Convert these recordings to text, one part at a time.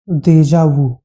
देजा वू।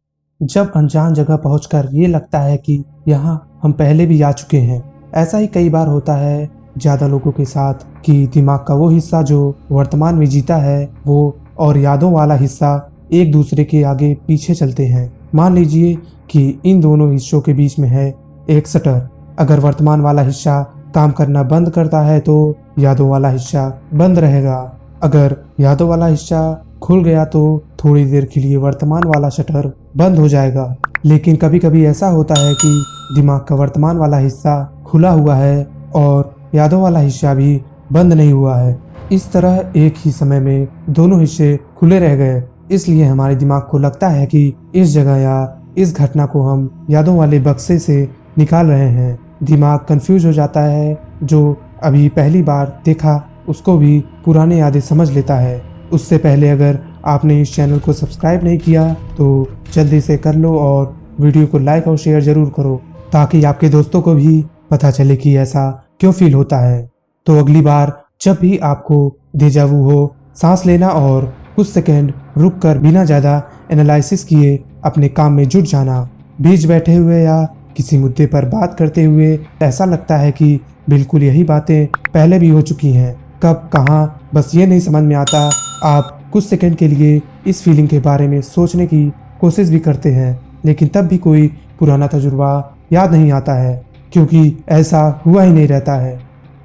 जब अनजान जगह पहुंचकर ये लगता है कि यहाँ हम पहले भी आ चुके हैं। ऐसा ही कई बार होता है ज्यादा लोगों के साथ कि दिमाग का वो हिस्सा जो वर्तमान में जीता है वो और यादों वाला हिस्सा एक दूसरे के आगे पीछे चलते हैं। मान लीजिए कि इन दोनों हिस्सों के बीच में है एक शटर। अगर वर्तमान वाला हिस्सा काम करना बंद करता है तो यादों वाला हिस्सा बंद रहेगा। अगर यादों वाला हिस्सा खुल गया तो थोड़ी देर के लिए वर्तमान वाला शटर बंद हो जाएगा। लेकिन कभी कभी ऐसा होता है कि दिमाग का वर्तमान वाला हिस्सा खुला हुआ है और यादों वाला हिस्सा भी बंद नहीं हुआ है। इस तरह एक ही समय में दोनों हिस्से खुले रह गए। इसलिए हमारे दिमाग को लगता है कि इस जगह या इस घटना को हम यादों वाले बक्से से निकाल रहे हैं। दिमाग कंफ्यूज हो जाता है। जो अभी पहली बार देखा उसको भी पुरानी यादें समझ लेता है। उससे पहले अगर आपने इस चैनल को सब्सक्राइब नहीं किया तो जल्दी से कर लो और वीडियो को लाइक और शेयर जरूर करो ताकि आपके दोस्तों को भी पता चले कि ऐसा क्यों फील होता है। तो अगली बार जब भी आपको देजा वू हो, सांस लेना और कुछ सेकंड रुक कर बिना ज़्यादा एनालिसिस किए अपने काम में जुट जाना। बीच बैठे हुए या किसी मुद्दे पर बात करते हुए ऐसा लगता है कि बिल्कुल यही बातें पहले भी हो चुकी हैं। कब कहाँ बस ये नहीं समझ में आता। आप कुछ सेकंड के लिए इस फीलिंग के बारे में सोचने की कोशिश भी करते हैं लेकिन तब भी कोई पुराना तजुर्बा याद नहीं आता है क्योंकि ऐसा हुआ ही नहीं रहता है।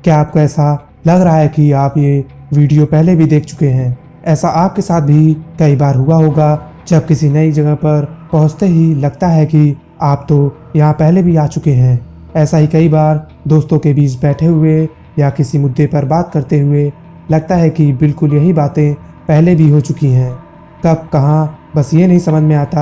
क्या आपको ऐसा लग रहा है कि आप ये वीडियो पहले भी देख चुके हैं? ऐसा आपके साथ भी कई बार हुआ होगा जब किसी नई जगह पर पहुंचते ही लगता है कि आप तो यहाँ पहले भी आ चुके हैं। ऐसा ही कई बार दोस्तों के बीच बैठे हुए या किसी मुद्दे पर बात करते हुए लगता है कि बिल्कुल यही बातें पहले भी हो चुकी हैं। कब कहाँ बस ये नहीं समझ में आता।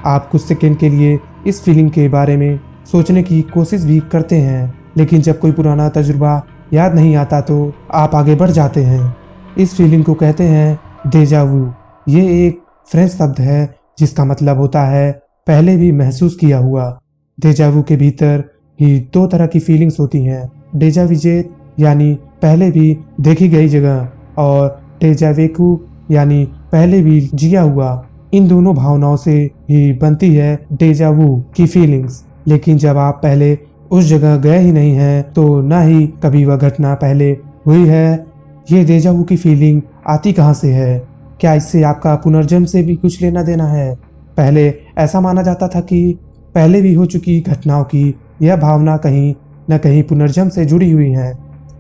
आप कुछ सेकंड के लिए इस फीलिंग के बारे में सोचने की कोशिश भी करते हैं लेकिन जब कोई पुराना तजुर्बा याद नहीं आता तो आप आगे बढ़ जाते हैं। इस फीलिंग को कहते हैं देजा वू। ये एक फ्रेंच शब्द है जिसका मतलब होता है पहले भी महसूस किया हुआ। देजा वू के भीतर ही दो तरह की फीलिंग्स होती हैं। डेजा विजेट यानी पहले भी देखी गई जगह और डेजा वेकू यानी पहले भी जिया हुआ। इन दोनों भावनाओं से ही बनती है डेजा वू की फीलिंग्स। लेकिन जब आप पहले उस जगह गए ही नहीं हैं तो ना ही कभी वह घटना पहले हुई है। ये डेजा वू की फीलिंग आती कहाँ से है? क्या इससे आपका पुनर्जन्म से भी कुछ लेना देना है? पहले ऐसा माना जाता था कि पहले भी हो चुकी घटनाओं की यह भावना कहीं न कहीं पुनर्जन्म से जुड़ी हुई है।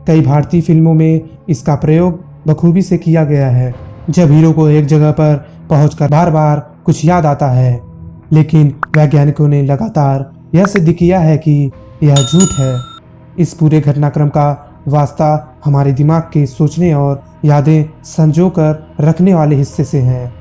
कई भारतीय फिल्मों में इसका प्रयोग बखूबी से किया गया है जब हीरो को एक जगह पर पहुंचकर बार बार कुछ याद आता है। लेकिन वैज्ञानिकों ने लगातार यह सिद्ध किया है कि यह झूठ है। इस पूरे घटनाक्रम का वास्ता हमारे दिमाग के सोचने और यादें संजो कर रखने वाले हिस्से से है।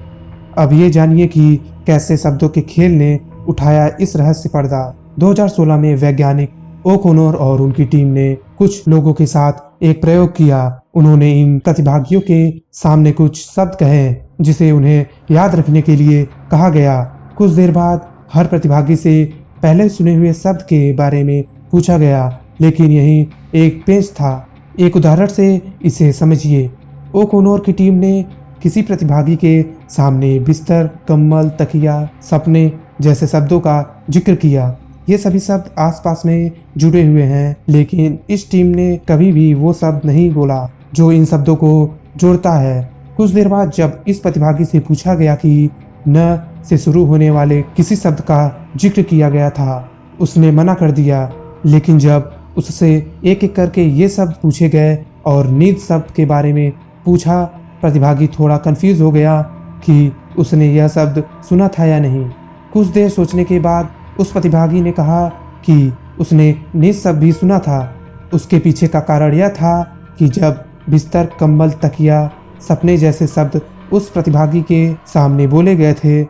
अब ये जानिए कि कैसे शब्दों के खेल ने उठाया इस रहस्य पर्दा। 2016 में वैज्ञानिक ओकोनोर और उनकी टीम ने कुछ लोगों के साथ एक प्रयोग किया। उन्होंने इन प्रतिभागियों के सामने कुछ शब्द कहे जिसे उन्हें याद रखने के लिए कहा गया। कुछ देर बाद हर प्रतिभागी से पहले सुने हुए शब्द के बारे में पूछा गया लेकिन यही एक पेंच था। एक उदाहरण से इसे समझिए। ओकोनोर की टीम ने किसी प्रतिभागी के सामने बिस्तर, कंबल, तकिया, सपने जैसे शब्दों का जिक्र किया। ये सभी शब्द आसपास में जुड़े हुए हैं लेकिन इस टीम ने कभी भी वो शब्द नहीं बोला जो इन शब्दों को जोड़ता है। कुछ देर बाद जब इस प्रतिभागी से पूछा गया कि न से शुरू होने वाले किसी शब्द का जिक्र किया गया था, उसने मना कर दिया। लेकिन जब उससे एक एक करके ये शब्द पूछे गए और नींद शब्द के बारे में पूछा, प्रतिभागी थोड़ा कंफ्यूज हो गया कि उसने यह शब्द सुना था या नहीं। कुछ देर सोचने के बाद उस प्रतिभागी ने कहा कि उसने नींद शब्द भी सुना था। उसके पीछे का कारण यह था कि जब बिस्तर, कंबल, तकिया, सपने जैसे शब्द उस प्रतिभागी के सामने बोले गए थे,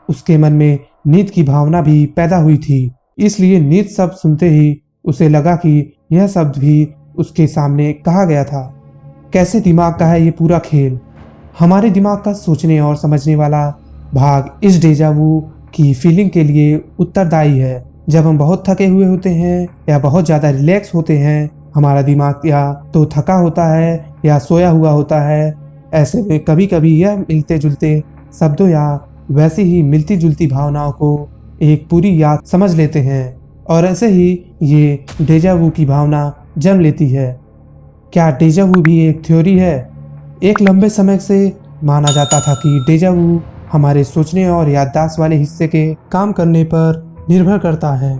उसके मन में नींद की भावना भी पैदा हुई थी। इसलिए नींद शब्द सुनते ही उसे लगा कि यह शब्द भी उसके सामने कहा गया था। कैसे दिमाग का है ये पूरा खेल। हमारे दिमाग का सोचने और समझने वाला भाग इस डेजा वू की फीलिंग के लिए उत्तरदायी है। जब हम बहुत थके हुए होते हैं या बहुत ज़्यादा रिलैक्स होते हैं, हमारा दिमाग या तो थका होता है या सोया हुआ होता है। ऐसे में कभी कभी यह मिलते जुलते शब्दों या वैसी ही मिलती जुलती भावनाओं को एक पूरी याद समझ लेते हैं और ऐसे ही ये डेजा वू की भावना जन्म लेती है। क्या डेजा वू भी एक थ्योरी है? एक लंबे समय से माना जाता था कि डेजा वू हमारे सोचने और याददाश्त वाले हिस्से के काम करने पर निर्भर करता है।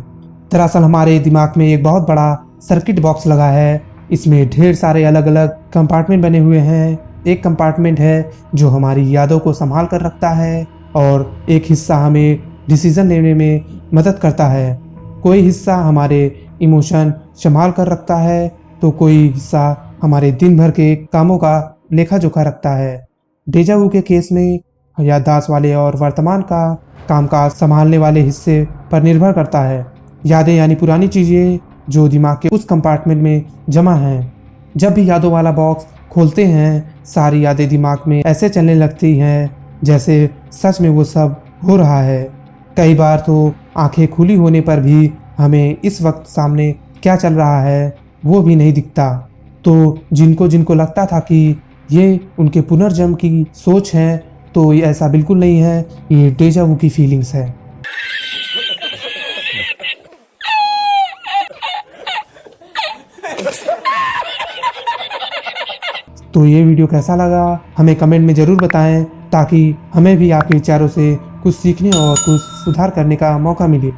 दरअसल हमारे दिमाग में एक बहुत बड़ा सर्किट बॉक्स लगा है। इसमें ढेर सारे अलग अलग कंपार्टमेंट बने हुए हैं। एक कंपार्टमेंट है जो हमारी यादों को संभाल कर रखता है और एक हिस्सा हमें डिसीजन लेने में मदद करता है। कोई हिस्सा हमारे इमोशन संभाल कर रखता है तो कोई हिस्सा हमारे दिन भर के कामों का लेखा जोखा रखता है। डेजा वू के केस में याददाश्त वाले और वर्तमान का कामकाज संभालने वाले हिस्से पर निर्भर करता है। यादें यानी पुरानी चीज़ें जो दिमाग के उस कंपार्टमेंट में जमा हैं। जब भी यादों वाला बॉक्स खोलते हैं, सारी यादें दिमाग में ऐसे चलने लगती हैं जैसे सच में वो सब हो रहा है। कई बार तो आंखें खुली होने पर भी हमें इस वक्त सामने क्या चल रहा है वो भी नहीं दिखता। तो जिनको जिनको लगता था कि ये उनके पुनर्जन्म की सोच है, तो ये ऐसा बिल्कुल नहीं है, ये डेजा वू की फीलिंग्स है। तो ये वीडियो कैसा लगा हमें कमेंट में ज़रूर बताएं ताकि हमें भी आपके विचारों से कुछ सीखने और कुछ सुधार करने का मौका मिले।